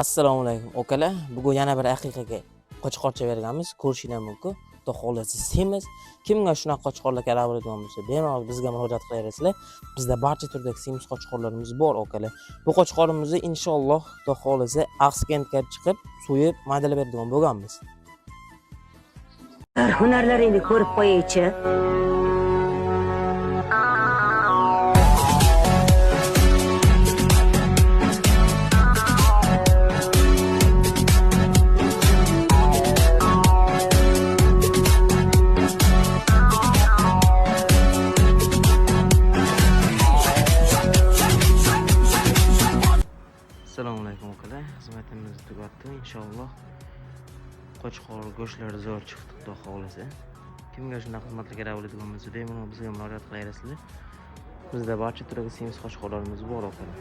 Assalomu alaykum okalar. Bugun yana bir haqiqatga qo'chqorcha berganmiz. Ko'rishinglar mumkin. Xudo xolasa semiz. Kimga shunaqa qo'chqorlar kerak bo'ladigan bo'lsa, bemalol bizga murojaat qilaverasizlar. Bizda barcha turdagi semiz qo'chqorlarimiz bor okalar. Bu qo'chqorimizni inshaalloh Xudo xolasa Axskentga chiqib, so'yib, maydalab beradigan bo'lganmiz. Hunarlaringni ko'rib qo'yaychi. Assalomu alaykum okalar. Xizmatimizni tugatdim inshaalloh. Qo'chqor go'shtlari zo'r chiqdi Xudo xolasa. Kimga shunaqa xizmatlar kerak bo'ladigan bo'lsa, bemalol bizga murojaat qilaverasizlar. Bizda barcha turdagi semiz qo'chqorlarimiz bor okalar.